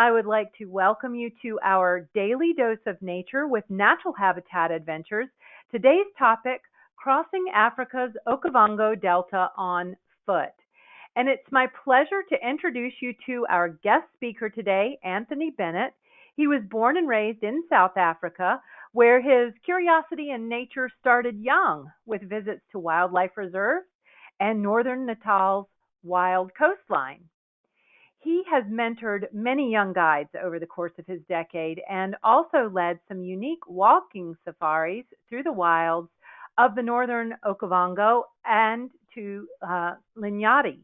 I would like to welcome you to our daily dose of nature with natural habitat adventures. Today's topic, crossing Africa's Okavango Delta on foot. And it's my pleasure to introduce you to our guest speaker today, Anthony Bennett. He was born and raised in South Africa, where his curiosity in nature started young with visits to wildlife reserves and northern Natal's wild coastline. He has mentored many young guides over the course of his decade and also led some unique walking safaris through the wilds of the northern Okavango and to Linyanti.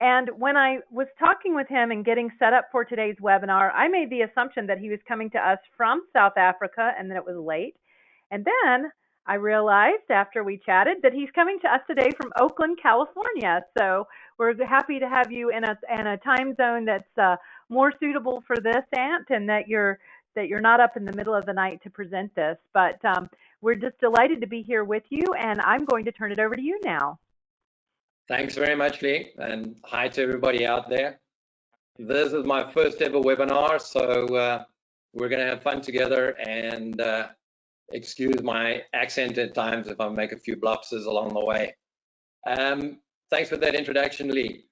And when I was talking with him and getting set up for today's webinar, I made the assumption that he was coming to us from South Africa and that it was late. And then I realized after we chatted that he's coming to us today from Oakland, California. So we're happy to have you in a time zone that's more suitable for this, Ant, and that you're not up in the middle of the night to present this. But we're just delighted to be here with you, and I'm going to turn it over to you now. Thanks very much, Lee, and hi to everybody out there. This is my first ever webinar, so we're going to have fun together, and excuse my accent at times if I make a few blupses along the way. Thanks for that introduction, Lee.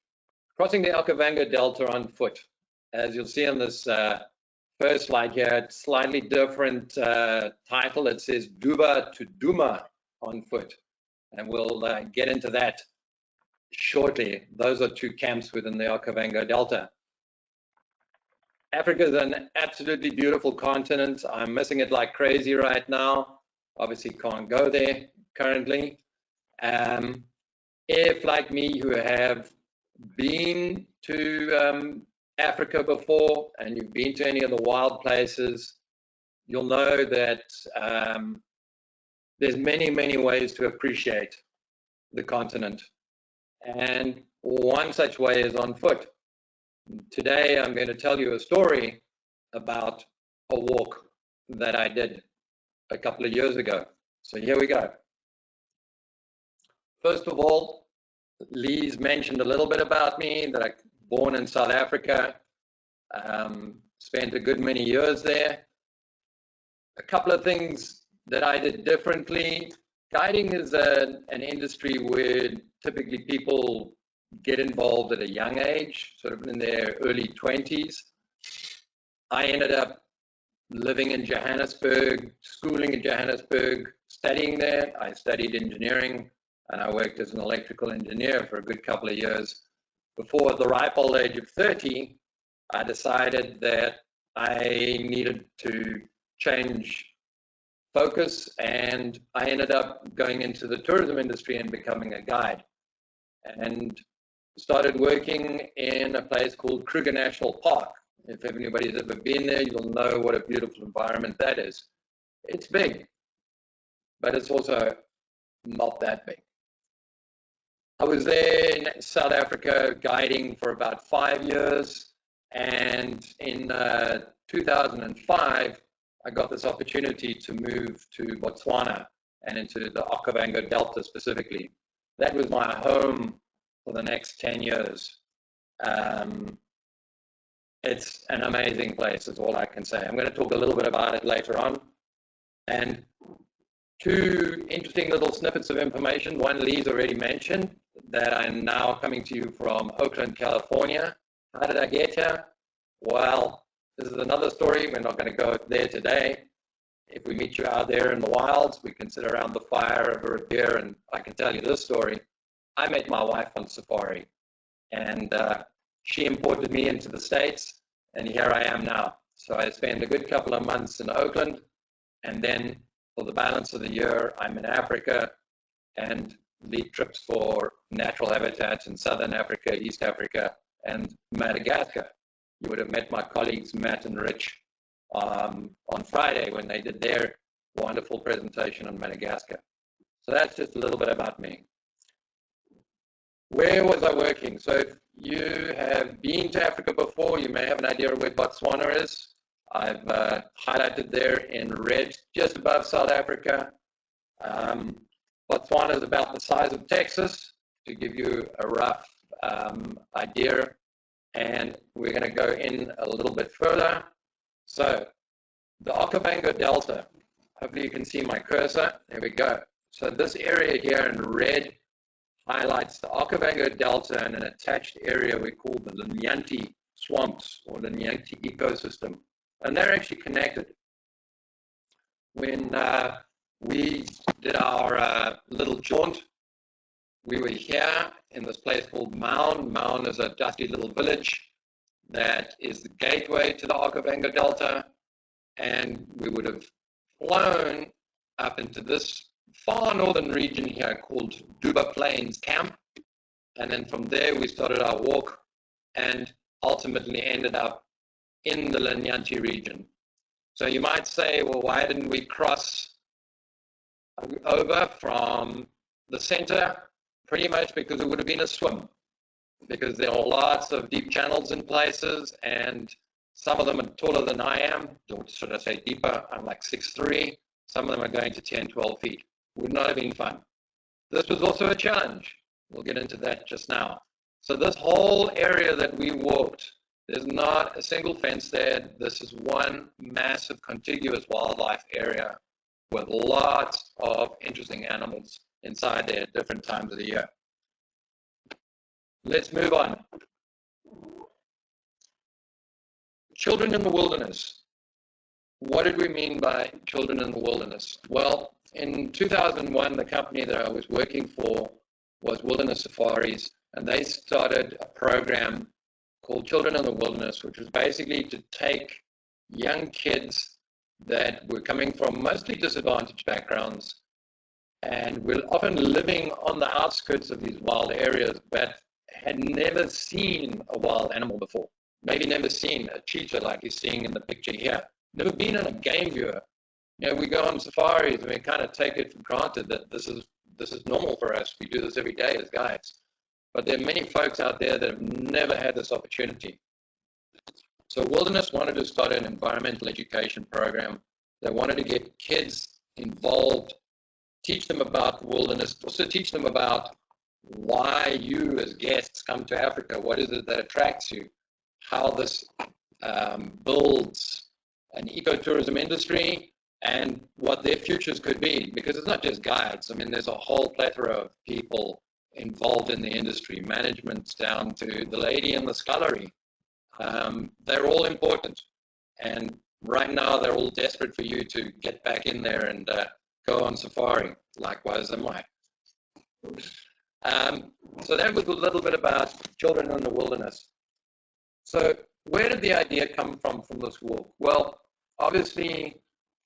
Crossing the Okavango Delta on foot. As you'll see on this first slide here, it's slightly different title. It says Duba to Duma on foot, and we'll get into that shortly. Those are two camps within the Okavango Delta. Africa is an absolutely beautiful continent. I'm missing it like crazy right now. Obviously can't go there currently. If, like me, you have been to Africa before and you've been to any of the wild places, you'll know that there's many ways to appreciate the continent. And one such way is on foot. Today, I'm going to tell you a story about a walk that I did a couple of years ago. So here we go. First of all, Lee's mentioned a little bit about me, that I was born in South Africa, spent a good many years there. A couple of things that I did differently. Guiding is an industry where typically people get involved at a young age, sort of in their early 20s. I ended up living in Johannesburg, schooling in Johannesburg, studying there. I studied engineering and I worked as an electrical engineer for a good couple of years. Before at the ripe old age of 30, I decided that I needed to change focus, and I ended up going into the tourism industry and becoming a guide, and started working in a place called Kruger National Park. If anybody's ever been there, you'll know what a beautiful environment that is. It's big, but it's also not that big. I was there in South Africa guiding for about 5 years, and in 2005, I got this opportunity to move to Botswana and into the Okavango Delta specifically. That was my home for the next 10 years. It's an amazing place, is all I can say. I'm going to talk a little bit about it later on. And two interesting little snippets of information. One, Lee's already mentioned that I'm now coming to you from Oakland, California. How did I get here? Well, this is another story. We're not going to go there today. If we meet you out there in the wilds, we can sit around the fire over a beer, and I can tell you this story. I met my wife on safari, and she imported me into the States, and here I am now. So I spent a good couple of months in Oakland, and then for the balance of the year, I'm in Africa and lead trips for natural habitats in Southern Africa, East Africa, and Madagascar. You would have met my colleagues, Matt and Rich, on Friday when they did their wonderful presentation on Madagascar. So that's just a little bit about me. Where was I working? So if you have been to Africa before, you may have an idea of where Botswana is. I've highlighted there in red, just above South Africa. Botswana is about the size of Texas, to give you a rough idea. and we're going to go in a little bit further. So the Okavango Delta, hopefully you can see my cursor. There we go. So this area here in red highlights the Okavango Delta and an attached area we call the Linyanti swamps or Linyanti ecosystem. And they're actually connected. When we did our little jaunt, we were here in this place called Maun. Maun is a dusty little village that is the gateway to the Okavango Delta. And we would have flown up into this far northern region here called Duba Plains Camp. And then from there, we started our walk and ultimately ended up in the Linyanti region. So you might say, well, why didn't we cross over from the center? Pretty much because it would have been a swim, because there are lots of deep channels in places, and some of them are taller than I am, or should I say deeper. I'm like 6'3". Some of them are going to 10, 12 feet. Would not have been fun. This was also a challenge. We'll get into that just now. So this whole area that we walked, there's not a single fence there. This is one massive contiguous wildlife area with lots of interesting animals inside there at different times of the year. Let's move on. Children in the wilderness. What did we mean by children in the wilderness? Well, in 2001, the company that I was working for was Wilderness Safaris, and they started a program called Children in the Wilderness, which was basically to take young kids that were coming from mostly disadvantaged backgrounds and were often living on the outskirts of these wild areas, but had never seen a wild animal before. Maybe never seen a cheetah like you're seeing in the picture here. Never been on a game viewer. You know, we go on safaris and we kind of take it for granted that this is normal for us. We do this every day as guides. But there are many folks out there that have never had this opportunity. So Wilderness wanted to start an environmental education program. They wanted to get kids involved, teach them about the wilderness, also teach them about why you as guests come to Africa. What is it that attracts you? How this builds an ecotourism industry and what their futures could be, because it's not just guides. I mean, there's a whole plethora of people involved in the industry, management down to the lady in the scullery. They're all important. And right now, they're all desperate for you to get back in there and go on safari. Likewise am I. So that was a little bit about children in the wilderness. So where did the idea come from this walk? Well, obviously,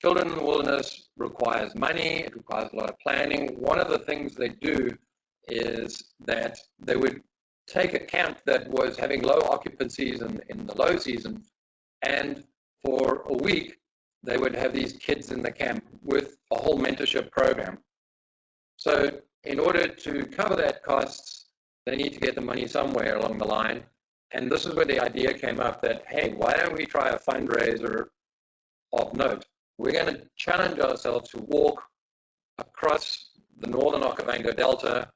children in the wilderness requires money. It requires a lot of planning. One of the things they do is that they would take a camp that was having low occupancies in the low season, and for a week, they would have these kids in the camp with a whole mentorship program. So in order to cover that costs, they need to get the money somewhere along the line. And this is where the idea came up that, hey, why don't we try a fundraiser of note? We're going to challenge ourselves to walk across the northern Okavango Delta,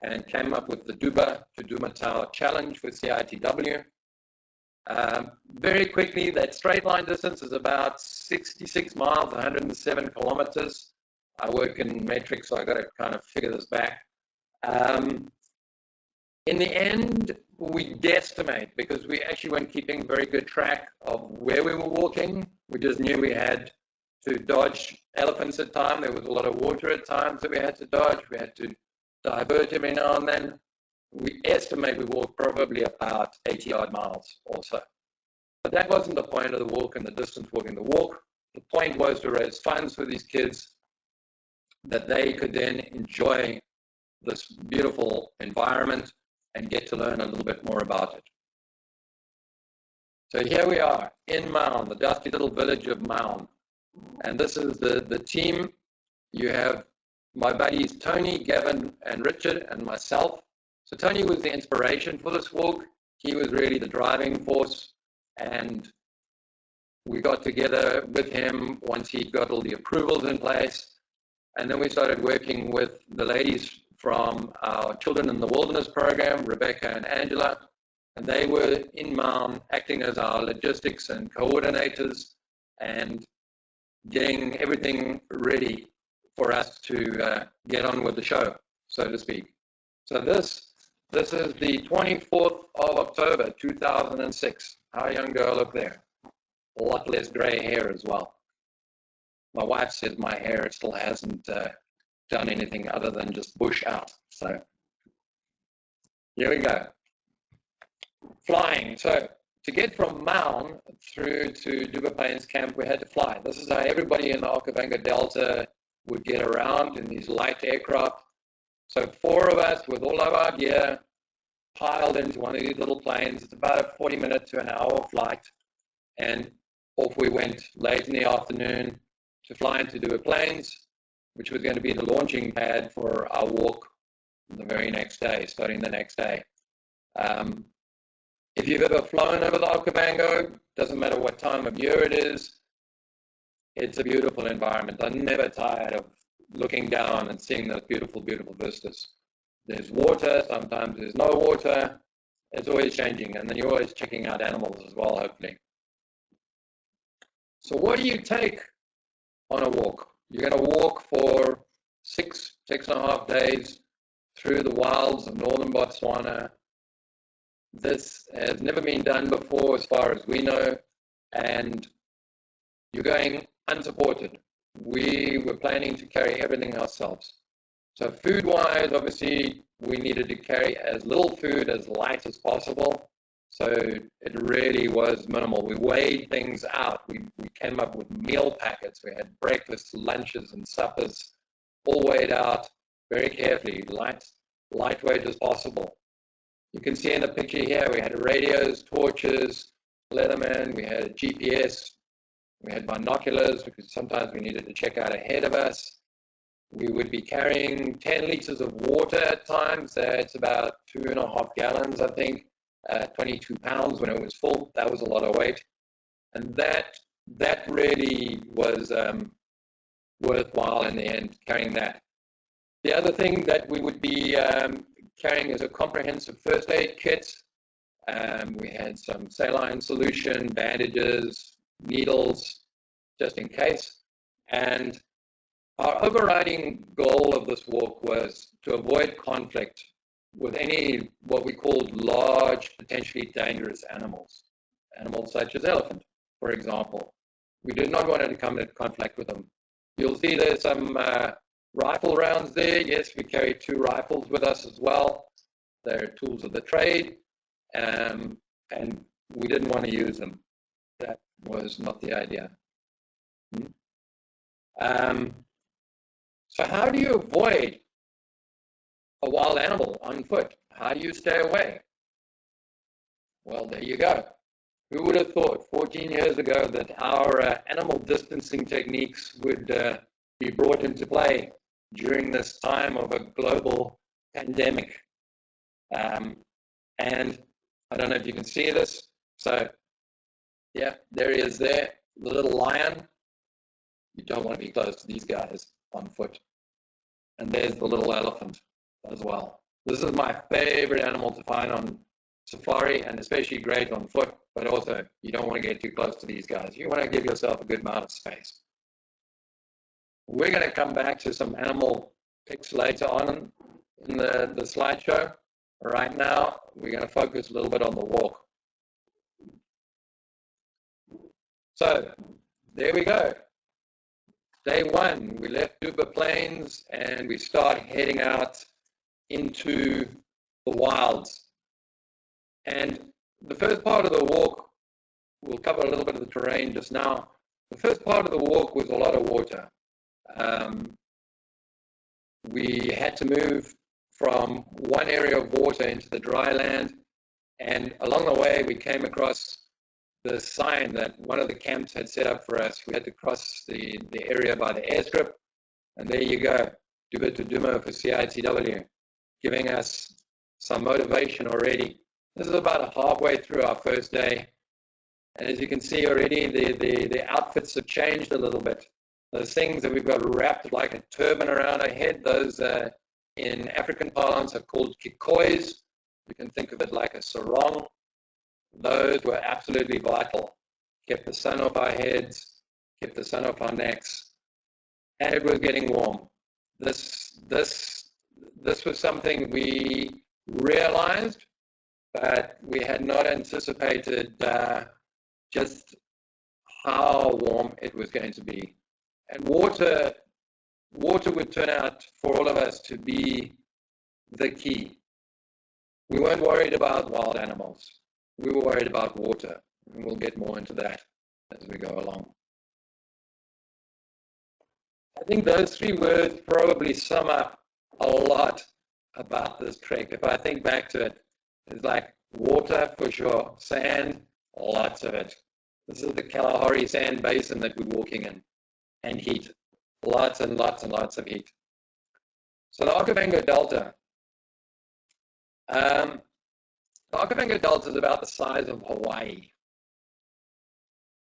and came up with the Duba to Dumatau challenge with CITW. Very quickly, that straight line distance is about 66 miles, 107 kilometers. I work in metrics, so I got to kind of figure this back. In the end, we guesstimate, because we actually weren't keeping very good track of where we were walking. We just knew we had to dodge elephants at times. There was a lot of water at times that we had to dodge. We had to divert every now and then. We estimate we walked probably about 80 odd miles or so. But that wasn't the point of the walk and the distance walking the walk. The point was to raise funds for these kids that they could then enjoy this beautiful environment and get to learn a little bit more about it. So here we are in Maun, the dusty little village of Maun. And this is the team. You have my buddies Tony, Gavin, and Richard, and myself. So Tony was the inspiration for this walk. He was really the driving force. And we got together with him once he got all the approvals in place. And then we started working with the ladies from our Children in the Wilderness program, Rebecca and Angela. and they were in Maun acting as our logistics and coordinators and getting everything ready for us to get on with the show, so to speak. So this is the 24th of October, 2006. How young do I look there? A lot less gray hair as well. My wife says my hair still hasn't done anything other than just bush out. So here we go. Flying. So to get from Maun through to Duba Plains Camp, we had to fly. This is how everybody in the Okavango Delta would get around in these light aircraft. So 4 of us with all of our gear piled into one of these little planes. It's about a 40-minute to an hour flight. And off we went late in the afternoon to fly into Duba Plains, which was going to be the launching pad for our walk the very next day, starting the next day. If you've ever flown over the Okavango, doesn't matter what time of year it is, it's a beautiful environment. I'm never tired of looking down and seeing those beautiful, beautiful vistas. There's water, sometimes there's no water. It's always changing, and then you're always checking out animals as well, hopefully. So what do you take on a walk? You're going to walk for 6.5 days through the wilds of northern Botswana. This has never been done before as far as we know, and you're going unsupported. We were planning to carry everything ourselves. So food-wise, obviously, we needed to carry as little food, as light as possible. So it really was minimal. We weighed things out. We came up with meal packets. We had breakfasts, lunches, and suppers all weighed out very carefully, lightweight as possible. You can see in the picture here, we had radios, torches, Leatherman, we had a GPS, we had binoculars because sometimes we needed to check out ahead of us. We would be carrying 10 liters of water at times. That's about 2.5 gallons, I think, 22 pounds when it was full. That was a lot of weight. And that really was worthwhile in the end, carrying that. The other thing that we would be carrying is a comprehensive first aid kit. We had some saline solution, bandages, needles, just in case. And our overriding goal of this walk was to avoid conflict with any what we called large, potentially dangerous animals. Animals such as elephant, for example. We did not want to come into conflict with them. You'll see there's some rifle rounds there. Yes, we carry 2 rifles with us as well. They're tools of the trade, and we didn't want to use them. That was not the idea. So how do you avoid a wild animal on foot? How do you stay away? Well, there you go. Who would have thought 14 years ago that our animal distancing techniques would be brought into play during this time of a global pandemic? And I don't know if you can see this. So, yeah, there he is there, the little lion. You don't want to be close to these guys on foot. And there's the little elephant as well. This is my favorite animal to find on safari, and especially great on foot, but also you don't want to get too close to these guys. You want to give yourself a good amount of space. We're going to come back to some animal pics later on in the slideshow. Right now, we're going to focus a little bit on the walk. So, there we go. Day 1, we left Duba Plains and we start heading out into the wilds. And the first part of the walk, we'll cover a little bit of the terrain just now. The first part of the walk was a lot of water. We had to move from one area of water into the dry land, and along the way we came across the sign that one of the camps had set up for us. We had to cross the area by the airstrip, and there you go, Duba to Duma for CITW, giving us some motivation already. This is about halfway through our first day, and as you can see already, the outfits have changed a little bit. Those things that we've got wrapped like a turban around our head, those in African parlance are called kikois. You can think of it like a sarong. Those were absolutely vital. Kept the sun off our heads, kept the sun off our necks, and it was getting warm. This was something we realized, but we had not anticipated just how warm it was going to be. And water would turn out for all of us to be the key. We weren't worried about wild animals. We were worried about water, and we'll get more into that as we go along. I think those three words probably sum up a lot about this trek. If I think back to it, it's like water for sure, sand, lots of it. This is the Kalahari sand basin that we're walking in, and heat, lots and lots and lots of heat. So the Okavango Delta. The Okavango Delta is about the size of Hawaii.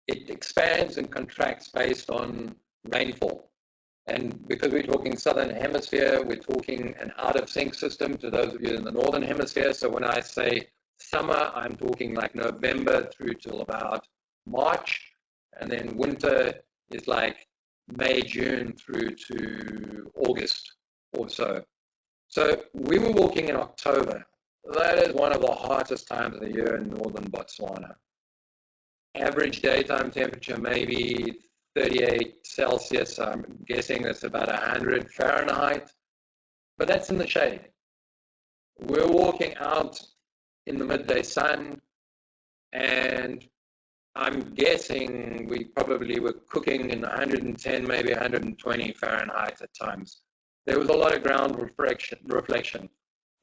It expands and contracts based on rainfall. And because we're talking southern hemisphere, we're talking an out-of-sync system to those of you in the northern hemisphere. So when I say summer, I'm talking like November through till about March. And then winter is like May, June through to August or so. So we were walking in October. That is one of the hottest times of the year in northern Botswana. Average daytime temperature maybe 38 Celsius. I'm guessing that's about 100 Fahrenheit, but that's in the shade. We're walking out in the midday sun, and I'm guessing we probably were cooking in 110, maybe 120 Fahrenheit at times. There was a lot of ground reflection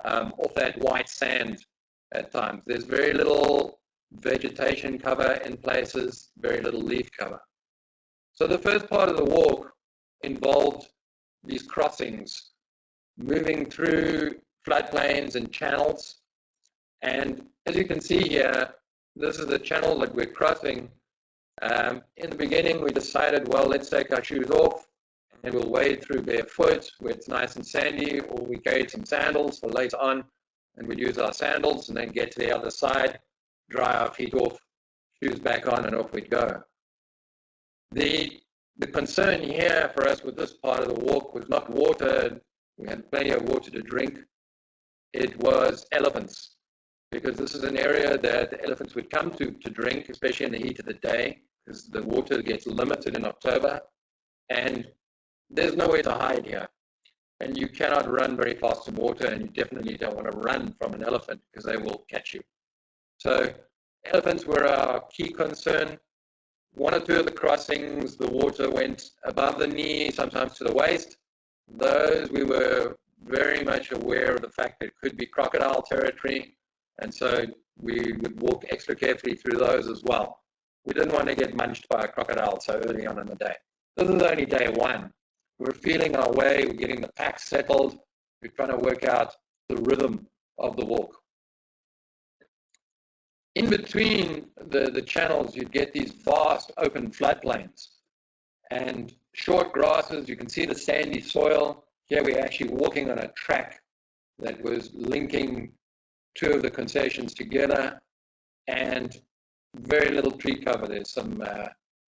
off that white sand at times. There's very little vegetation cover in places, very little leaf cover. So the first part of the walk involved these crossings, moving through floodplains and channels. And as you can see here, this is the channel that we're crossing. In the beginning, we decided, well, let's take our shoes off and we'll wade through barefoot where it's nice and sandy, or we carried some sandals for later on, and we'd use our sandals and then get to the other side, dry our feet off, shoes back on, and off we'd go. The concern here for us with this part of the walk was not water. We had plenty of water to drink. It was elephants, because this is an area that the elephants would come to drink, especially in the heat of the day, because the water gets limited in October, and there's nowhere to hide here. And you cannot run very fast in water, and you definitely don't want to run from an elephant because they will catch you. So elephants were our key concern. One or two of the crossings, the water went above the knee, sometimes to the waist. Those we were very much aware of the fact that it could be crocodile territory, and so we would walk extra carefully through those as well. We didn't want to get munched by a crocodile so early on in the day. This is only day one. We're feeling our way, we're getting the pack settled, we're trying to work out the rhythm of the walk. In between the channels, you'd get these vast open floodplains and short grasses. You can see the sandy soil. Here we're actually walking on a track that was linking two of the concessions together, and very little tree cover. There's some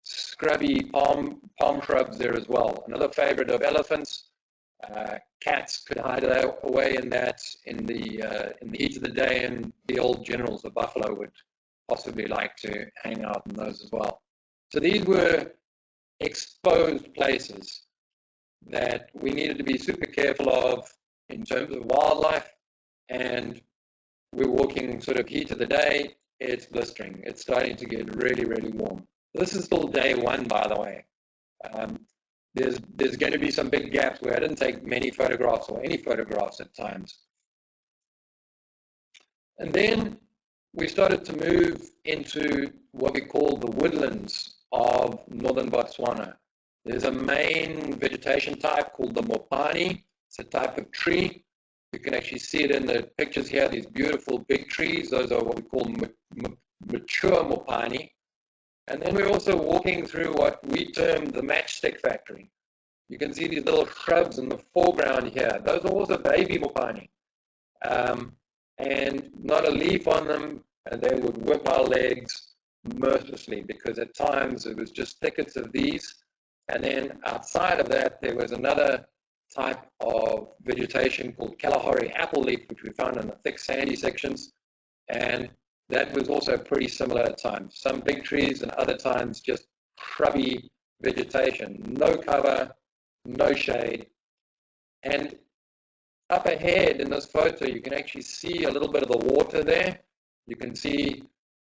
scrubby palm shrubs there as well. Another favorite of elephants. Cats could hide away in that in the heat of the day, and the old generals, the buffalo, would possibly like to hang out in those as well. So these were exposed places that we needed to be super careful of in terms of wildlife, and we're walking sort of heat of the day. It's blistering. It's starting to get really, really warm. This is still day one, by the way. There's going to be some big gaps where I didn't take many photographs or any photographs at times. And then we started to move into what we call the woodlands of northern Botswana. There's a main vegetation type called the mopani. It's a type of tree. You can actually see it in the pictures here, these beautiful big trees. Those are what we call mature mopani. And then we're also walking through what we term the matchstick factory. You can see these little shrubs in the foreground here. Those are also baby mopani. And not a leaf on them, and they would whip our legs mercilessly, because at times it was just thickets of these. And then outside of that, there was another type of vegetation called Kalahari apple leaf, which we found in the thick sandy sections. And that was also pretty similar at times. Some big trees and other times just shrubby vegetation, no cover, no shade. And up ahead in this photo, you can actually see a little bit of the water there. You can see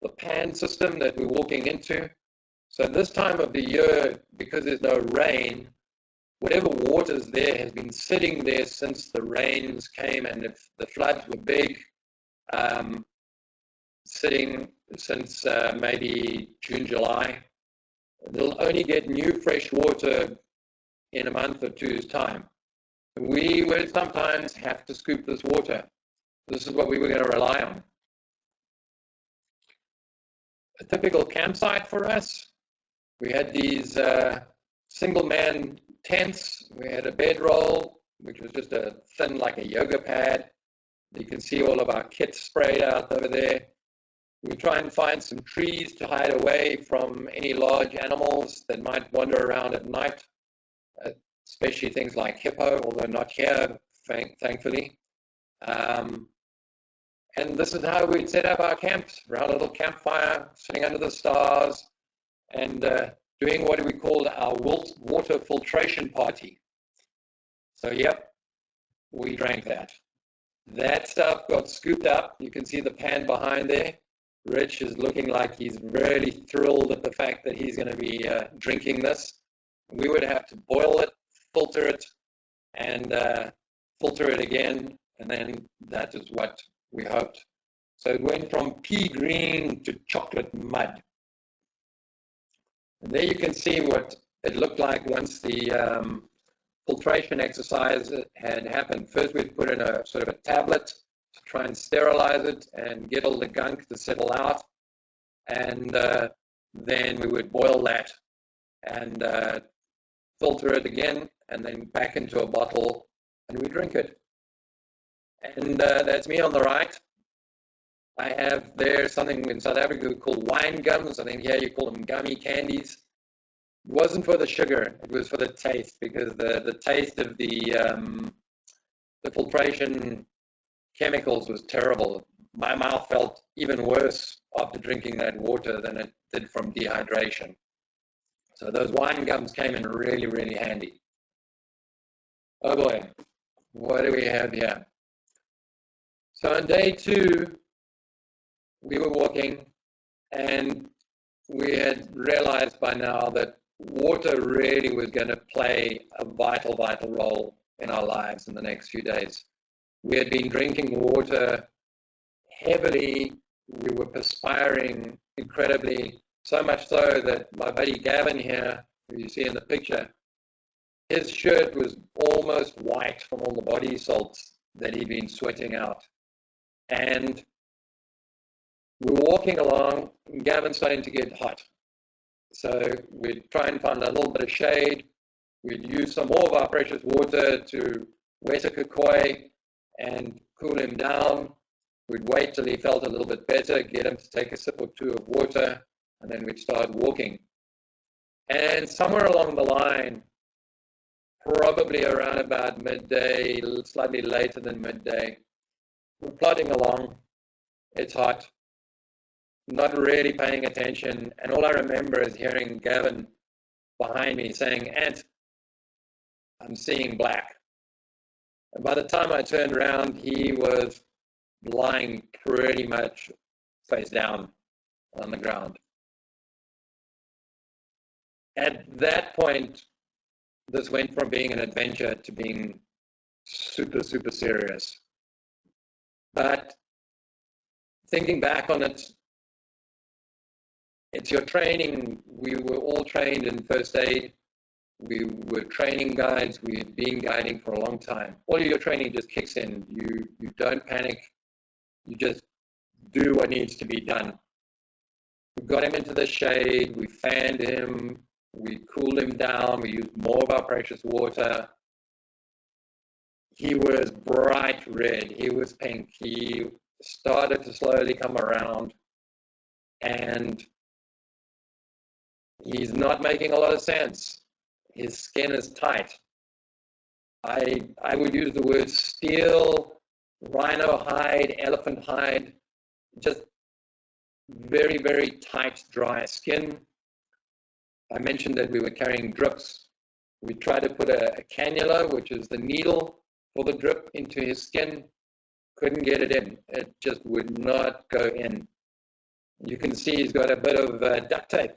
the pan system that we're walking into. So this time of the year, because there's no rain, whatever water's there has been sitting there since the rains came, and if the floods were big, sitting since maybe June, July. They'll only get new fresh water in a month or two's time. We would sometimes have to scoop this water. This is what we were going to rely on. A typical campsite for us, we had these single-man tents. We had a bedroll, which was just a thin, like a yoga pad. You can see all of our kits sprayed out over there. We try and find some trees to hide away from any large animals that might wander around at night, especially things like hippo, although not here, thankfully. And this is how we'd set up our camps, around a little campfire, sitting under the stars, and doing what we called our water filtration party. So, yep, we drank that. That stuff got scooped up. You can see the pan behind there. Rich is looking like he's really thrilled at the fact that he's going to be drinking this. We would have to boil it, filter it, and filter it again, and then that is what we hoped. So it went from pea green to chocolate mud. And there you can see what it looked like once the filtration exercise had happened. First, we'd put in a sort of a tablet to try and sterilize it and get all the gunk to settle out. And then we would boil that and filter it again, and then back into a bottle, and we drink it. And that's me on the right. I have there something in South Africa called wine gums. I think here you call them gummy candies. It wasn't for the sugar, it was for the taste, because the taste of the filtration chemicals was terrible. My mouth felt even worse after drinking that water than it did from dehydration. So those wine gums came in really, really handy. Oh boy, what do we have here? So on day 2, we were walking, and we had realized by now that water really was going to play a vital, vital role in our lives in the next few days. We had been drinking water heavily. We were perspiring incredibly, so much so that my buddy Gavin here, who you see in the picture, his shirt was almost white from all the body salts that he'd been sweating out. And we're walking along, and Gavin's starting to get hot. So we'd try and find a little bit of shade. We'd use some more of our precious water to wet a kakoi and cool him down. We'd wait till he felt a little bit better, get him to take a sip or two of water, and then we'd start walking. And somewhere along the line, probably around about midday, slightly later than midday, we're plodding along. It's hot, not really paying attention, and all I remember is hearing Gavin behind me saying, "Ant, I'm seeing black." And by the time I turned around, he was lying pretty much face down on the ground. At that point, this went from being an adventure to being super, super serious. But thinking back on it, it's your training. We were all trained in first aid. We were training guides. We've been guiding for a long time. All of your training just kicks in. You don't panic. You just do what needs to be done. We got him into the shade. We fanned him. We cooled him down. We used more of our precious water. He was bright red. He was pink. He started to slowly come around, and he's not making a lot of sense. His skin is tight. I would use the word steel, rhino hide, elephant hide, just very, very tight, dry skin. I mentioned that we were carrying drips. We tried to put a cannula, which is the needle for the drip, into his skin. Couldn't get it in. It just would not go in. You can see he's got a bit of duct tape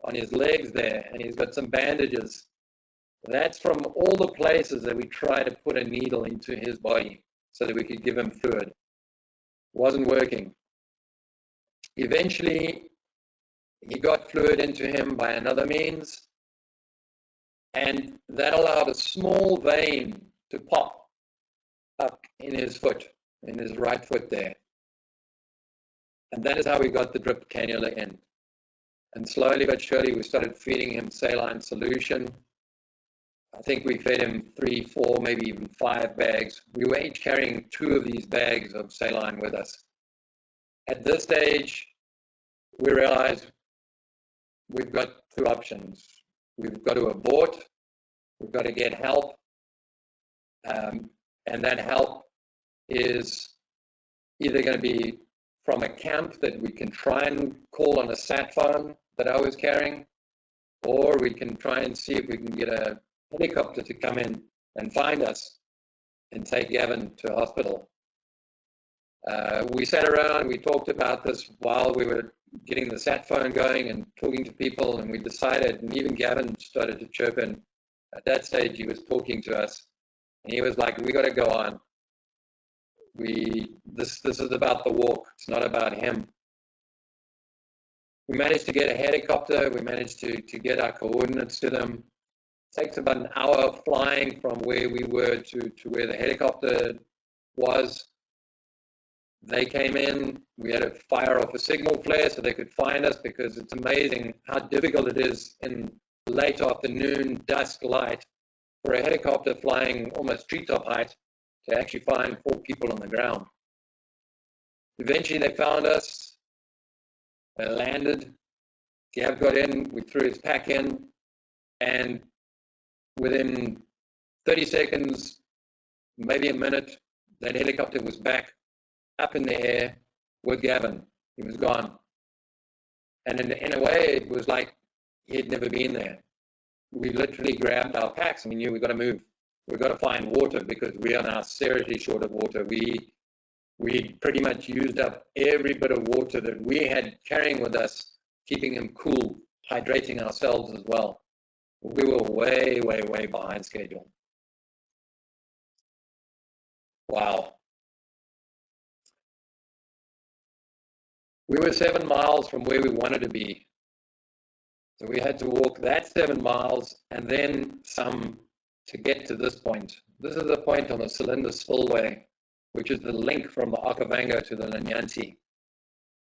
on his legs there, and he's got some bandages. That's from all the places that we tried to put a needle into his body so that we could give him fluid. Wasn't working. Eventually, he got fluid into him by another means, and that allowed a small vein to pop up in his foot, in his right foot there. And that is how we got the drip cannula in. And slowly but surely, we started feeding him saline solution. I think we fed him 3, 4, maybe even 5 bags. We were each carrying 2 of these bags of saline with us. At this stage, we realized we've got 2 options. We've got to abort, we've got to get help, and that help is either going to be from a camp that we can try and call on a sat phone that I was carrying, or we can try and see if we can get a helicopter to come in and find us and take Gavin to hospital. We sat around, we talked about this while we were getting the sat phone going and talking to people, and we decided, and even Gavin started to chirp in. At that stage, he was talking to us, and he was like, we got to go on. This is about the walk, it's not about him. We managed to get a helicopter, we managed to get our coordinates to them. It takes about an hour flying from where we were to where the helicopter was. They came in, we had to fire off a signal flare so they could find us, because it's amazing how difficult it is in late afternoon, dusk light, for a helicopter flying almost treetop height to actually find 4 people on the ground. Eventually they found us, they landed, Gav got in, we threw his pack in, and within 30 seconds, maybe a minute, that helicopter was back up in the air with Gavin. He was gone. And in a way, it was like he had never been there. We literally grabbed our packs and we knew we've got to move. We've got to find water, because we are now seriously short of water. We pretty much used up every bit of water that we had carrying with us, keeping him cool, hydrating ourselves as well. We were way, way, way behind schedule. Wow. We were 7 miles from where we wanted to be. So we had to walk that 7 miles and then some to get to this point. This is the point on the Cylinder Spillway, which is the link from the Okavango to the Linyanti.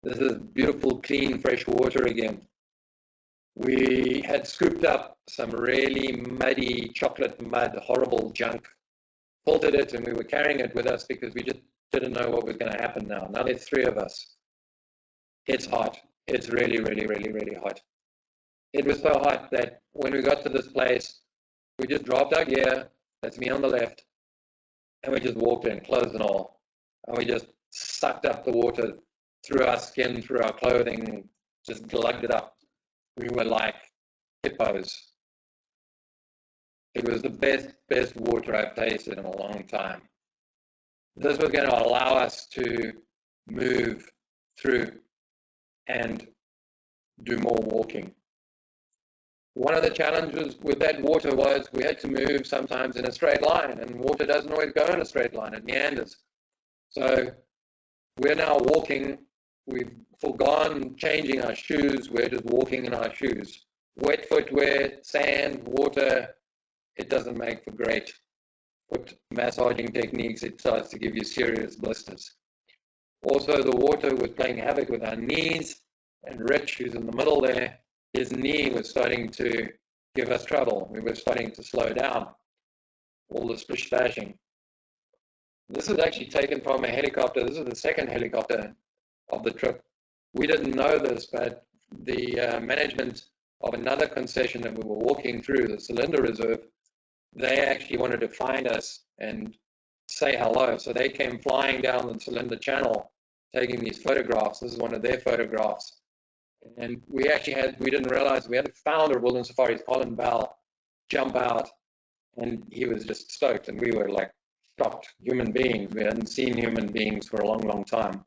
This is beautiful, clean, fresh water again. We had scooped up some really muddy, chocolate mud, horrible junk, filtered it, and we were carrying it with us because we just didn't know what was going to happen now. Now there's 3 of us. It's hot. It's really, really, really, really hot. It was so hot that when we got to this place, we just dropped our gear, that's me on the left, and we just walked in, clothes and all. And we just sucked up the water through our skin, through our clothing, just glugged it up. We were like hippos. It was the best water I've tasted in a long time. This was going to allow us to move through and do more walking. One of the challenges with that water was we had to move sometimes in a straight line, and water doesn't always go in a straight line, it meanders. So we're now walking, we've forgone changing our shoes, we're just walking in our shoes. Wet footwear, sand, water, it doesn't make for great foot massaging techniques. It starts to give you serious blisters. Also, the water was playing havoc with our knees, and Rich, who's in the middle there, his knee was starting to give us trouble. We were starting to slow down, all the splish splashing. This is actually taken from a helicopter. This is the second helicopter of the trip. We didn't know this, but the management of another concession that we were walking through, the cylinder reserve, they actually wanted to find us and say hello. So they came flying down the cylinder channel, taking these photographs. This is one of their photographs. And we didn't realize, we had the founder of Woodlands Safaris, Colin Bell, jump out, and he was just stoked. And we were like shocked human beings. We hadn't seen human beings for a long, long time.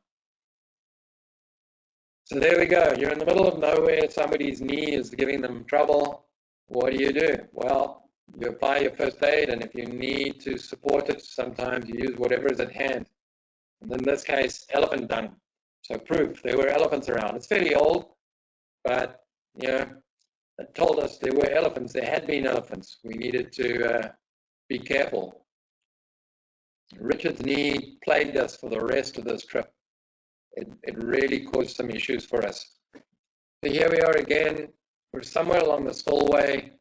So there we go. You're in the middle of nowhere. Somebody's knee is giving them trouble. What do? Well, you apply your first aid, and if you need to support it, sometimes you use whatever is at hand. And in this case, elephant dung. So proof there were elephants around. It's fairly old, but you know, it told us there were elephants. There had been elephants. We needed to be careful. Richard's knee plagued us for the rest of this trip. It really caused some issues for us. So here we are again. We're somewhere along the spillway.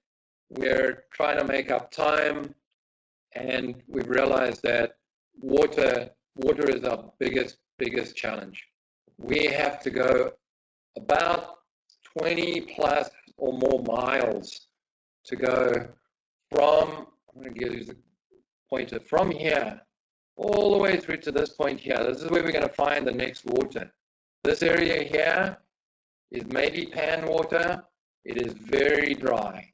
We're trying to make up time, and we've realized that water is our biggest challenge. We have to go about 20 plus or more miles to go from, I'm going to give you the pointer, from here all the way through to this point here. This is where we're going to find the next water. This area here is maybe pan water. It is very dry.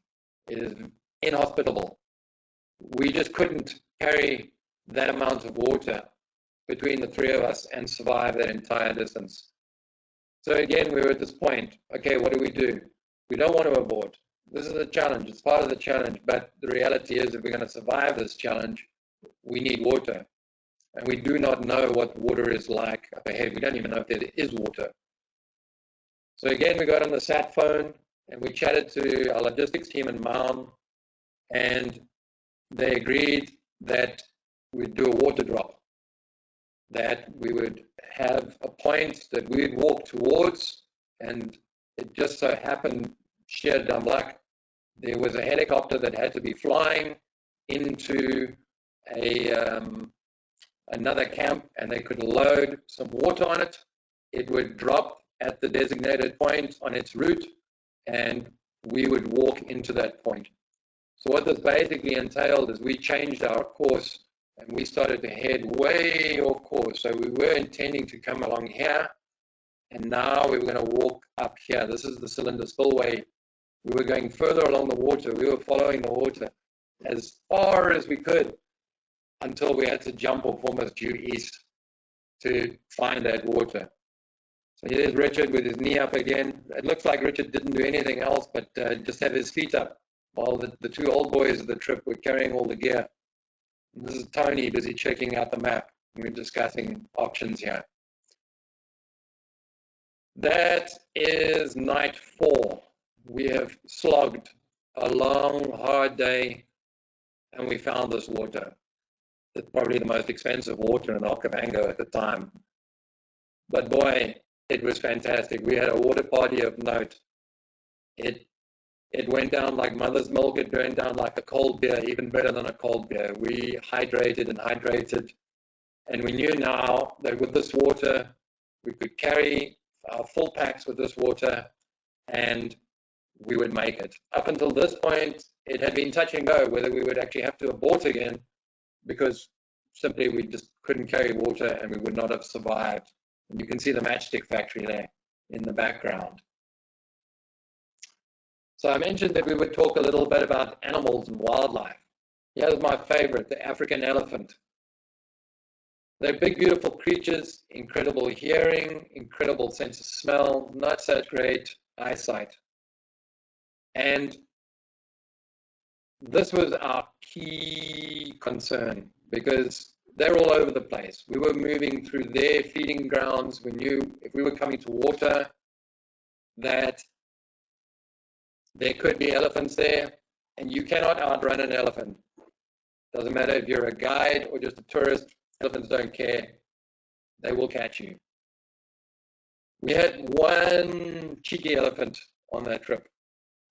It is inhospitable. We just couldn't carry that amount of water between the three of us and survive that entire distance. So again, we were at this point. Okay, what do? We don't want to abort. This is a challenge. It's part of the challenge. But the reality is, if we're going to survive this challenge, we need water. And we do not know what water is like up ahead. We don't even know if there is water. So again, we got on the sat phone and we chatted to our logistics team in Maun, and they agreed that we'd do a water drop, that we would have a point that we'd walk towards, and it just so happened, sheer dumb luck, there was a helicopter that had to be flying into another camp, and they could load some water on it. It would drop at the designated point on its route, and we would walk into that point. So what this basically entailed is we changed our course and we started to head way off course. So we were intending to come along here, and now we were going to walk up here. This is the cylinder spillway. We were going further along the water. We were following the water as far as we could until we had to jump off almost due east to find that water. So here's Richard with his knee up again. It looks like Richard didn't do anything else but just have his feet up while the two old boys of the trip were carrying all the gear. And this is Tony busy checking out the map. We're discussing options here. That is night 4. We have slogged a long, hard day, and we found this water. It's probably the most expensive water in Okavango at the time. But boy, it was fantastic. We had a water party of note. It went down like mother's milk. It went down like a cold beer, even better than a cold beer. We hydrated and hydrated. And we knew now that with this water, we could carry our full packs with this water, and we would make it. Up until this point, it had been touch and go whether we would actually have to abort again, because simply we just couldn't carry water and we would not have survived. And you can see the matchstick factory there in the background. So I mentioned that we would talk a little bit about animals and wildlife. Here's my favorite, the African elephant. They're big, beautiful creatures, incredible hearing, incredible sense of smell, not such great eyesight. And this was our key concern, because they're all over the place. We were moving through their feeding grounds. We knew if we were coming to water that there could be elephants there, and you cannot outrun an elephant. Doesn't matter if you're a guide or just a tourist, elephants don't care. They will catch you. We had one cheeky elephant on that trip,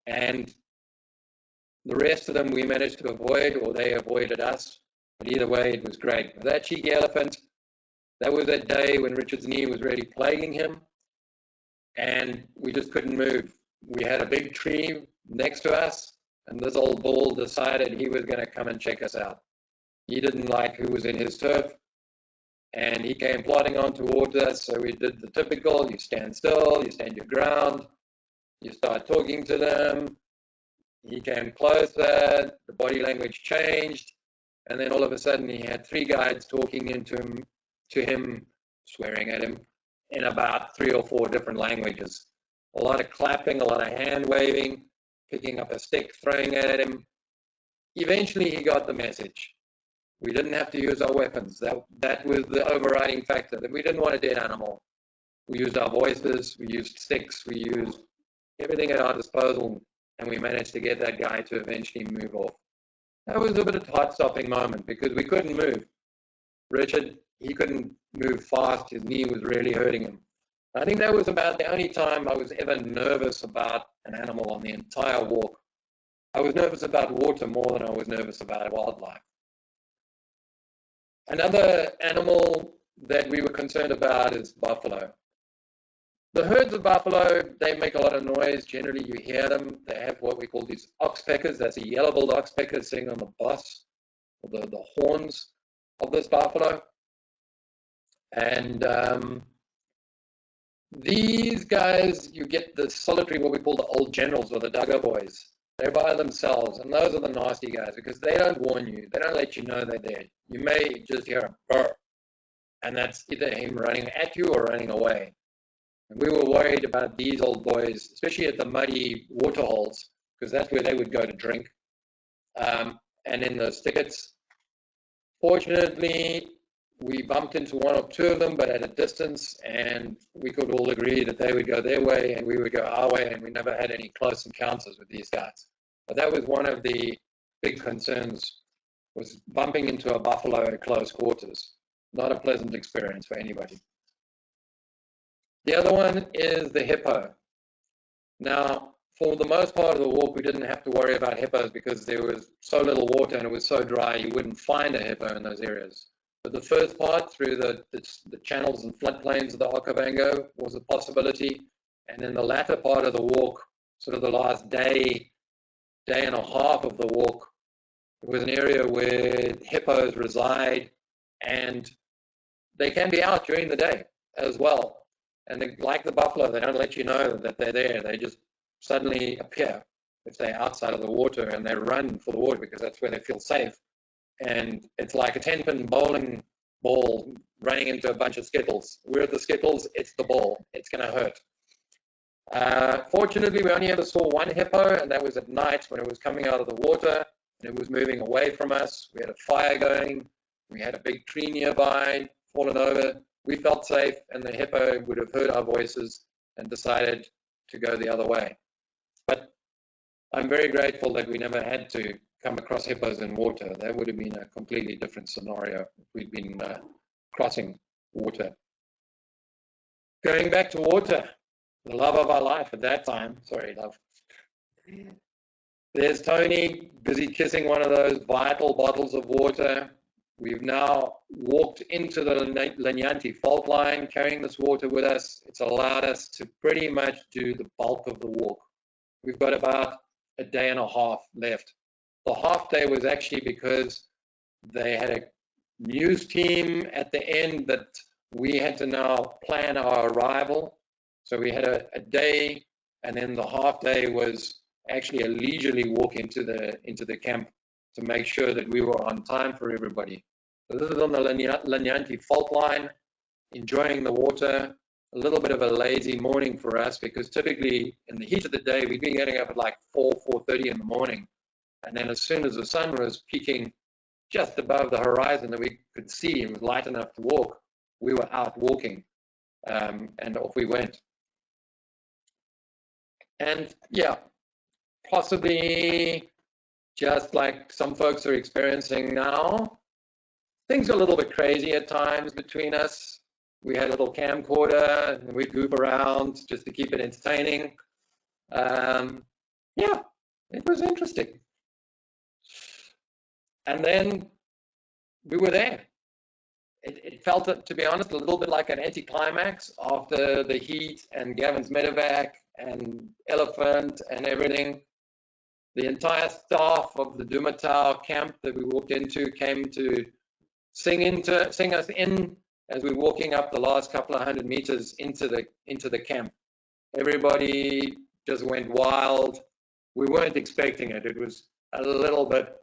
and the rest of them we managed to avoid, or they avoided us. But either way, it was great. But that cheeky elephant, that was that day when Richard's knee was really plaguing him, and we just couldn't move. We had a big tree next to us, and this old bull decided he was going to come and check us out. He didn't like who was in his turf, and he came plodding on towards us. So we did the typical, you stand still, you stand your ground, you start talking to them. He came closer, the body language changed, and then all of a sudden he had 3 guides talking to him, swearing at him in about 3 or 4 different languages. A lot of clapping, a lot of hand waving, picking up a stick, throwing it at him. Eventually he got the message. We didn't have to use our weapons. That was the overriding factor, that we didn't want a dead animal. We used our voices, we used sticks, we used everything at our disposal, and we managed to get that guy to eventually move off. That was a bit of a heart-stopping moment because we couldn't move. Richard, he couldn't move fast. His knee was really hurting him. I think that was about the only time I was ever nervous about an animal on the entire walk. I was nervous about water more than I was nervous about wildlife. Another animal that we were concerned about is buffalo. The herds of buffalo, they make a lot of noise. Generally, you hear them. They have what we call these oxpeckers. That's a yellow-billed oxpecker sitting on the boss, or the horns of this buffalo. And these guys, you get the solitary, what we call the old generals or the Duggar boys. They're by themselves, and those are the nasty guys because they don't warn you. They don't let you know they're there. You may just hear a burr, and that's either him running at you or running away. And we were worried about these old boys, especially at the muddy water holes, because that's where they would go to drink. And in those thickets, fortunately, we bumped into 1 or 2 of them, but at a distance, and we could all agree that they would go their way and we would go our way, and we never had any close encounters with these guys. But that was one of the big concerns, was bumping into a buffalo at close quarters. Not a pleasant experience for anybody. The other one is the hippo. Now, for the most part of the walk, we didn't have to worry about hippos because there was so little water and it was so dry, you wouldn't find a hippo in those areas. But the first part through the channels and floodplains of the Okavango was a possibility. And then the latter part of the walk, sort of the last day and a half of the walk, it was an area where hippos reside, and they can be out during the day as well. And they, like the buffalo, they don't let you know that they're there. They just suddenly appear if they're outside of the water, and they run for the water because that's where they feel safe. And it's like a 10-pin bowling ball running into a bunch of skittles. We're the skittles, it's the ball. It's going to hurt. Fortunately, we only ever saw 1 hippo, and that was at night when it was coming out of the water, and it was moving away from us. We had a fire going. We had a big tree nearby, fallen over. We felt safe, and the hippo would have heard our voices and decided to go the other way. But I'm very grateful that we never had to come across hippos in water. That would have been a completely different scenario if we'd been crossing water. Going back to water, the love of our life at that time. Sorry, love. There's Tony, busy kissing one of those vital bottles of water. We've now walked into the Linyanti fault line, carrying this water with us. It's allowed us to pretty much do the bulk of the walk. We've got about a day and a half left. The half day was actually because they had a news team at the end that we had to now plan our arrival. So we had a day, and then the half day was actually a leisurely walk into the camp to make sure that we were on time for everybody. So this is on the Linyanti fault line, enjoying the water. A little bit of a lazy morning for us because typically in the heat of the day, we'd be getting up at like 4:30 in the morning. And then as soon as the sun was peaking just above the horizon that we could see, it was light enough to walk, we were out walking, and off we went. And yeah, possibly just like some folks are experiencing now, things are a little bit crazy at times between us. We had a little camcorder and we'd goof around just to keep it entertaining. Yeah, it was interesting. And then we were there. It felt, to be honest, a little bit like an anticlimax after the heat and Gavin's medevac and elephant and everything. The entire staff of the Dumatau camp that we walked into came to sing us in as we're walking up the last couple of 100 meters into the camp. Everybody just went wild. We weren't expecting it. It was a little bit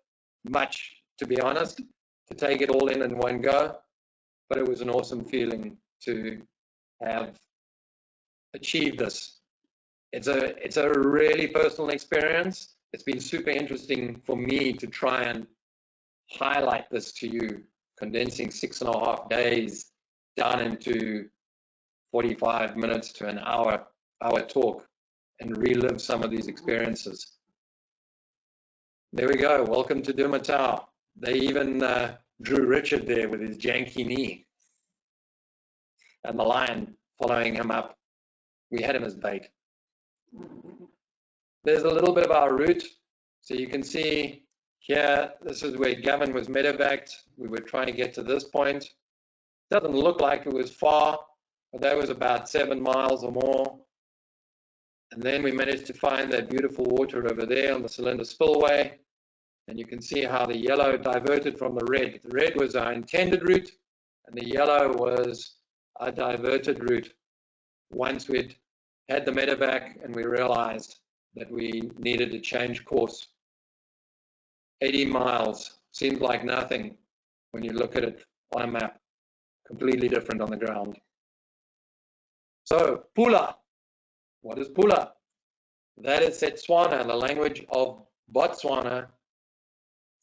much, to be honest, to take it all in one go. But it was an awesome feeling to have achieved this. It's a really personal experience. It's been super interesting for me to try and highlight this to you, condensing 6.5 days down into 45 minutes to an hour talk and relive some of these experiences. There we go. Welcome to Dumatau. They even drew Richard there with his janky knee and the lion following him up. We had him as bait. There's a little bit of our route. So you can see here, this is where Gavin was medevaced. We were trying to get to this point. Doesn't look like it was far, but that was about 7 miles or more. And then we managed to find that beautiful water over there on the Cylinder Spillway. And you can see how the yellow diverted from the red. The red was our intended route, and the yellow was our diverted route. Once we'd had the medevac and we realized that we needed to change course. 80 miles seemed like nothing when you look at it on a map. Completely different on the ground. So, Pula. What is Pula? That is Setswana, the language of Botswana,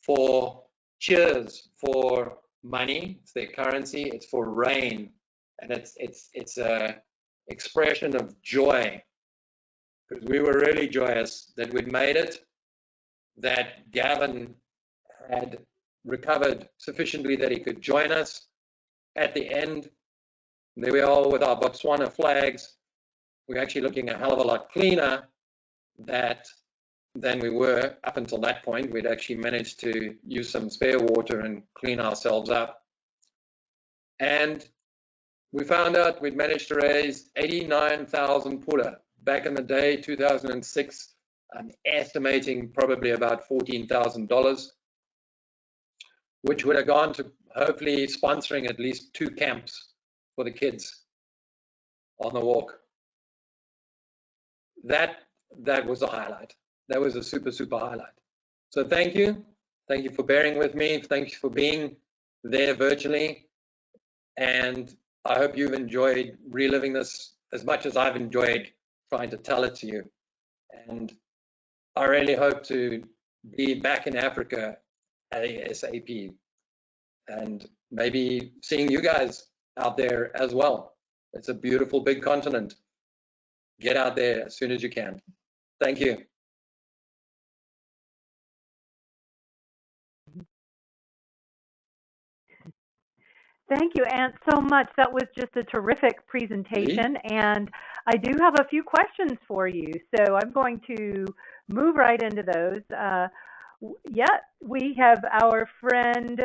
for cheers, for money. It's their currency. It's for rain, and it's a expression of joy, because we were really joyous that we'd made it, that Gavin had recovered sufficiently that he could join us at the end. And there we are with our Botswana flags. We're actually looking a hell of a lot cleaner than we were up until that point. We'd actually managed to use some spare water and clean ourselves up. And we found out we'd managed to raise 89,000 pula. Back in the day, 2006, I'm estimating probably about $14,000, which would have gone to hopefully sponsoring at least 2 camps for the kids on the walk. That was a highlight. That was a super, super highlight. So thank you. Thank you for bearing with me. Thank you for being there virtually. And I hope you've enjoyed reliving this as much as I've enjoyed trying to tell it to you. And I really hope to be back in Africa ASAP, and maybe seeing you guys out there as well. It's a beautiful big continent. Get out there as soon as you can. Thank you. Thank you, Ant, so much. That was just a terrific presentation, and I do have a few questions for you. So I'm going to move right into those. We have our friend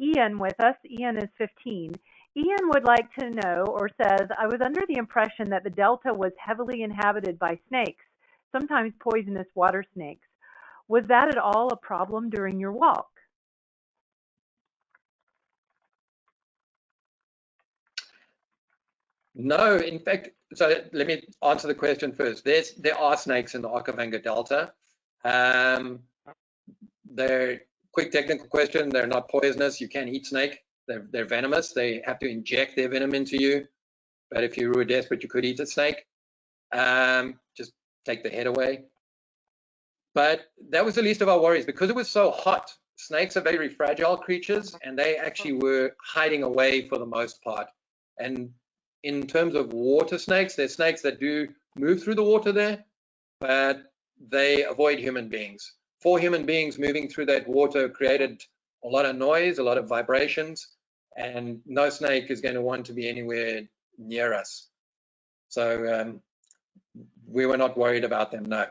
Ian with us. Ian is 15. Ian would like to know, or says, I was under the impression that the Delta was heavily inhabited by snakes, sometimes poisonous water snakes. Was that at all a problem during your walk? No, in fact, so let me answer the question first. There are snakes in the Okavango Delta. They're quick technical question. They're not poisonous. You can eat snake. They're venomous. They have to inject their venom into you. But if you were desperate, you could eat a snake. Just take the head away. But that was the least of our worries because it was so hot. Snakes are very fragile creatures, and they actually were hiding away for the most part. And in terms of water snakes, there's snakes that do move through the water there, but they avoid human beings. 4 human beings moving through that water created a lot of noise, a lot of vibrations, and no snake is going to want to be anywhere near us. So we were not worried about them, no.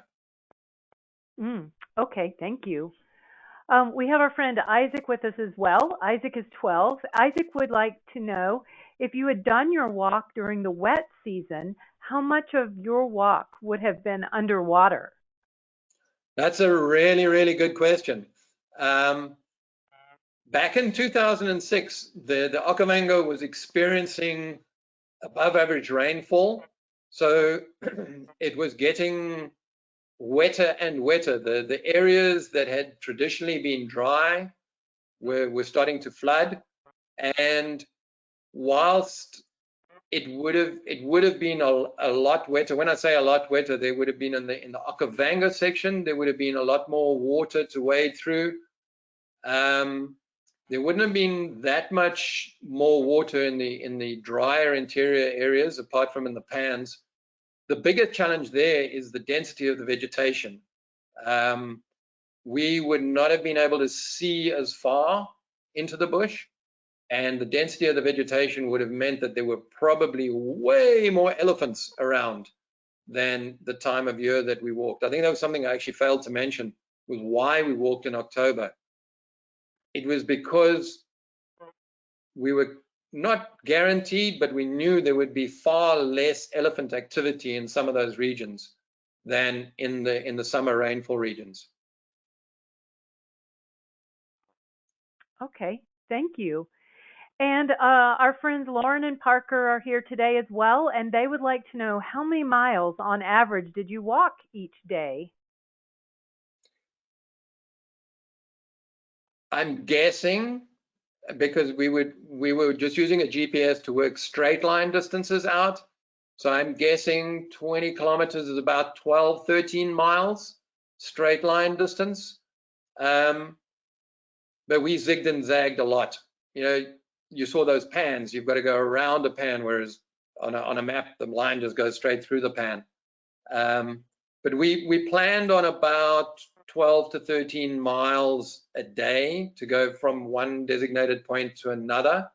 Okay, thank you. We have our friend Isaac with us as well. Isaac is 12. Isaac would like to know if you had done your walk during the wet season, how much of your walk would have been underwater? That's a really, really good question. Back in 2006, the Okavango was experiencing above average rainfall. So it was getting wetter and wetter. The areas that had traditionally been dry were starting to flood. And whilst it would have been a lot wetter, when I say a lot wetter, there would have been in the Okavango section, there would have been a lot more water to wade through. There wouldn't have been that much more water in the drier interior areas, apart from in the pans. The bigger challenge there is the density of the vegetation. We would not have been able to see as far into the bush, and the density of the vegetation would have meant that there were probably way more elephants around than the time of year that we walked. I think that was something I actually failed to mention, was why we walked in October. It was because we were not guaranteed, but we knew there would be far less elephant activity in some of those regions than in the summer rainfall regions. Okay, thank you. And our friends Lauren and Parker are here today as well, and they would like to know how many miles on average did you walk each day? I'm guessing, because we were just using a GPS to work straight line distances out. So I'm guessing 20 kilometers is about 12, 13 miles straight line distance. But we zigged and zagged a lot. You know, you saw those pans, you've got to go around a pan, whereas on a map, the line just goes straight through the pan. But we planned on about 12 to 13 miles a day to go from one designated point to another.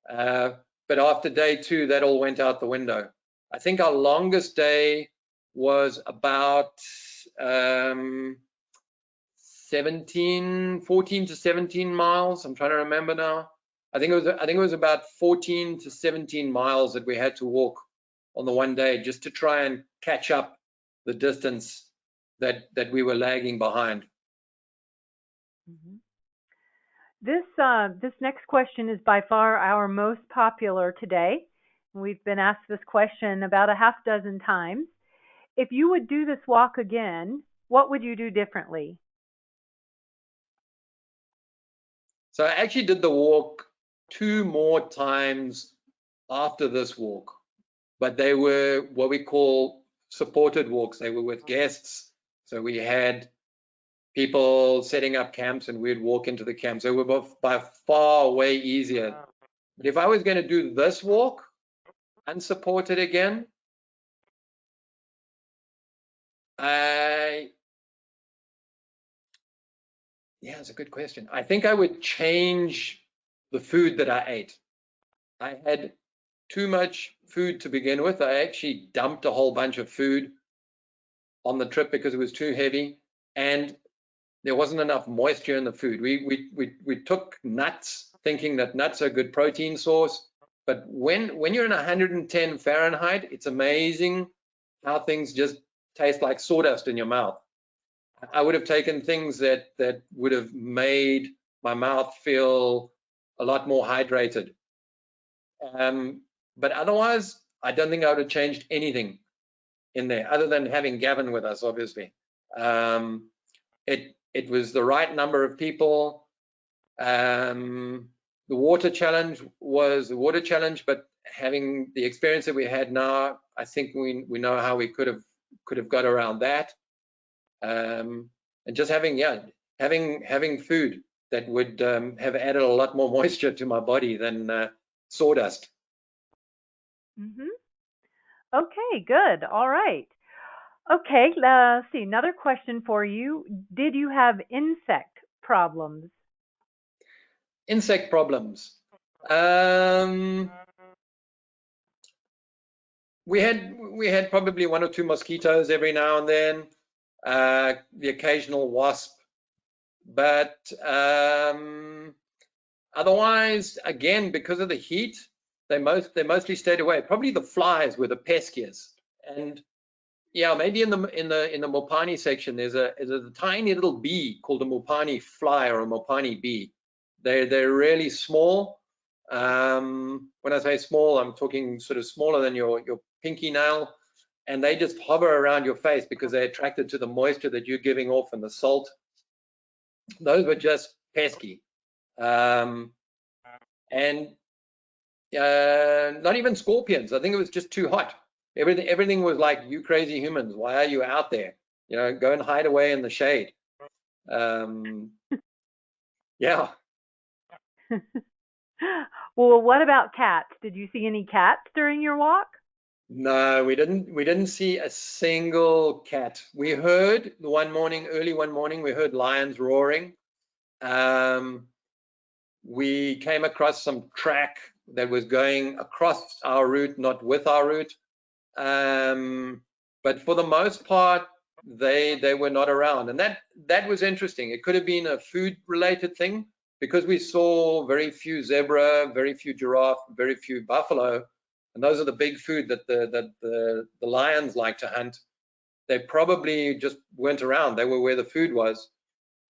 But after day 2, that all went out the window. I think our longest day was about 14 to 17 miles. I'm trying to remember now. I think it was about 14 to 17 miles that we had to walk on the one day, just to try and catch up the distance that we were lagging behind. Mm-hmm. This next question is by far our most popular today. We've been asked this question about a half dozen times. If you would do this walk again, what would you do differently? So I actually did the walk 2 more times after this walk, but they were what we call supported walks. They were with guests. So we had people setting up camps and we'd walk into the camps. They were by far way easier. But if I was going to do this walk unsupported again, yeah, it's a good question. I think I would change the food that I ate. I had too much food to begin with. I actually dumped a whole bunch of food on the trip because it was too heavy, and there wasn't enough moisture in the food. We took nuts, thinking that nuts are a good protein source, but when you're in 110 Fahrenheit, it's amazing how things just taste like sawdust in your mouth. I would have taken things that would have made my mouth feel a lot more hydrated. But otherwise, I don't think I would have changed anything in there, other than having Gavin with us, obviously. It was the right number of people. The water challenge was the water challenge, but having the experience that we had now, I think we know how we could have got around that. And just having food that would have added a lot more moisture to my body than sawdust. Mm-hmm. Okay, good. All right. Okay, let's see. Another question for you. Did you have insect problems? Insect problems. We had probably 1 or 2 mosquitoes every now and then. The occasional wasp but otherwise, again, because of the heat, they mostly stayed away. Probably the flies were the peskiest. And yeah, maybe in the Mopani section, there's a tiny little bee called a Mopani fly or a Mopani bee. They're really small. When I say small, I'm talking sort of smaller than your pinky nail, and they just hover around your face because they're attracted to the moisture that you're giving off and the salt. Those were just pesky. And not even scorpions. I think it was just too hot. Everything was like, you crazy humans, why are you out there? You know, go and hide away in the shade. Yeah. Well, what about cats? Did you see any cats during your walk? No, we didn't see a single cat. We heard early one morning, we heard lions roaring. We came across some track that was going across our route, not with our route. But for the most part, they were not around, and that was interesting. It could have been a food-related thing because we saw very few zebra, very few giraffe, very few buffalo, and those are the big food that the lions like to hunt. They probably just weren't around. They were where the food was.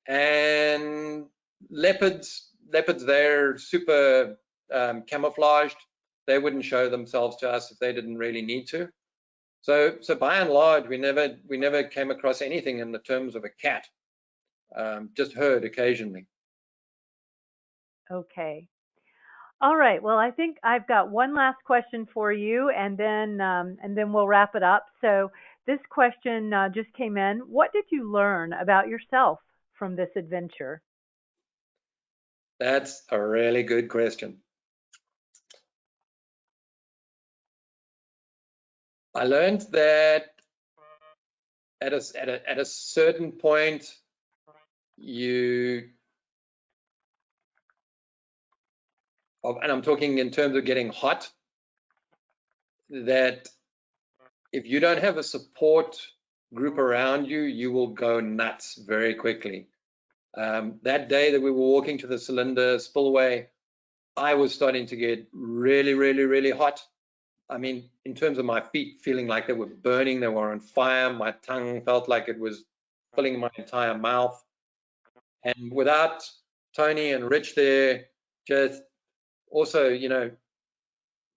And leopards, they're super camouflaged. They wouldn't show themselves to us if they didn't really need to. So by and large, we never came across anything in the terms of a cat. Just heard occasionally. Okay. All right. Well, I think I've got one last question for you, and then we'll wrap it up. So this question just came in. What did you learn about yourself from this adventure? That's a really good question. I learned that at a certain point, and I'm talking in terms of getting hot, that if you don't have a support group around you, you will go nuts very quickly. That day that we were walking to the cylinder spillway, I was starting to get really, really, really hot. I mean, in terms of my feet feeling like they were burning, they were on fire. My tongue felt like it was filling my entire mouth. And without Tony and Rich there, just also, you know,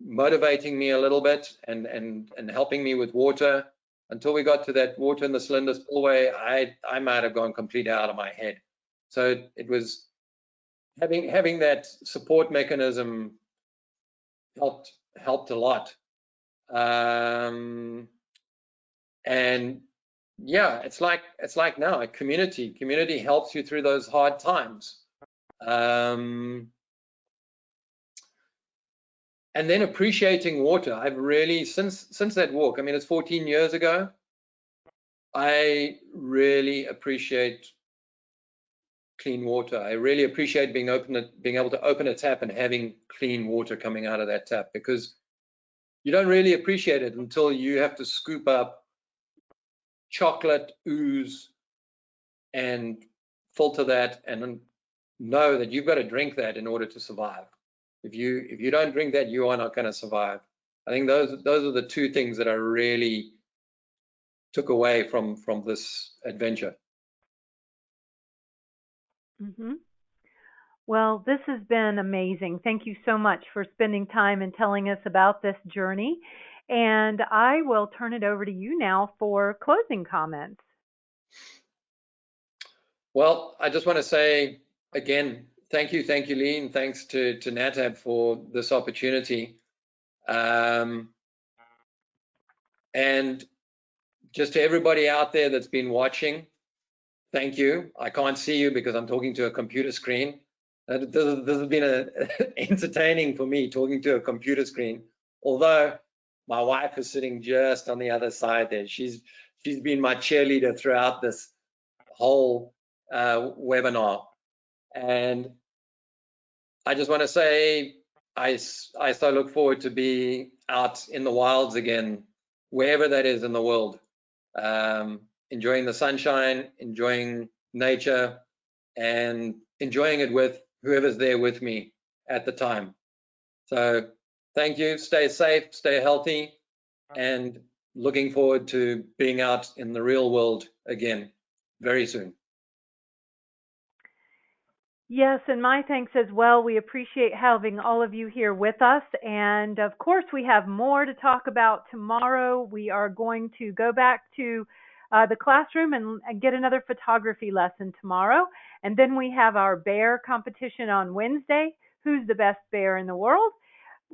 motivating me a little bit and helping me with water until we got to that water in the cylinder spillway, I might have gone completely out of my head. So it was having that support mechanism helped a lot. And yeah, it's like now a community helps you through those hard times. And then appreciating water. I've really, since that walk, I mean, it's 14 years ago, I really appreciate clean water. I really appreciate being able to open a tap and having clean water coming out of that tap, because you don't really appreciate it until you have to scoop up chocolate ooze and filter that and know that you've got to drink that in order to survive. If you don't drink that, you are not going to survive. I think those are the two things that I really took away from this adventure. Mm-hmm. Well, this has been amazing. Thank you so much for spending time and telling us about this journey. And I will turn it over to you now for closing comments. Well, I just want to say again, thank you, Lee, and thanks to NATAB for this opportunity. And just to everybody out there that's been watching, thank you. I can't see you because I'm talking to a computer screen. This has been entertaining for me, talking to a computer screen. Although my wife is sitting just on the other side there. She's been my cheerleader throughout this whole webinar. And I just want to say I so look forward to be out in the wilds again, wherever that is in the world, enjoying the sunshine, enjoying nature, and enjoying it with whoever's there with me at the time. So thank you, stay safe, stay healthy, and looking forward to being out in the real world again very soon. Yes, and my thanks as well. We appreciate having all of you here with us. And of course, we have more to talk about tomorrow. We are going to go back to the classroom and get another photography lesson tomorrow. And then we have our bear competition on Wednesday. Who's the best bear in the world?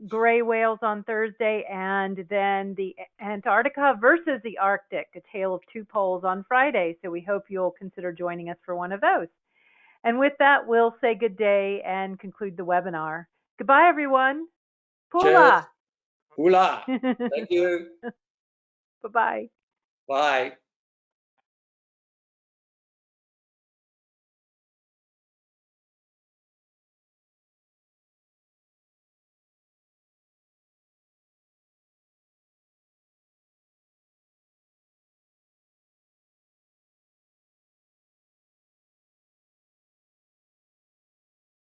Gray whales on Thursday, and then the Antarctica versus the Arctic, a tale of two poles on Friday. So we hope you'll consider joining us for one of those. And with that, we'll say good day and conclude the webinar. Goodbye, everyone. Pula. Cheers. Hula. Thank you. Bye-bye. Bye.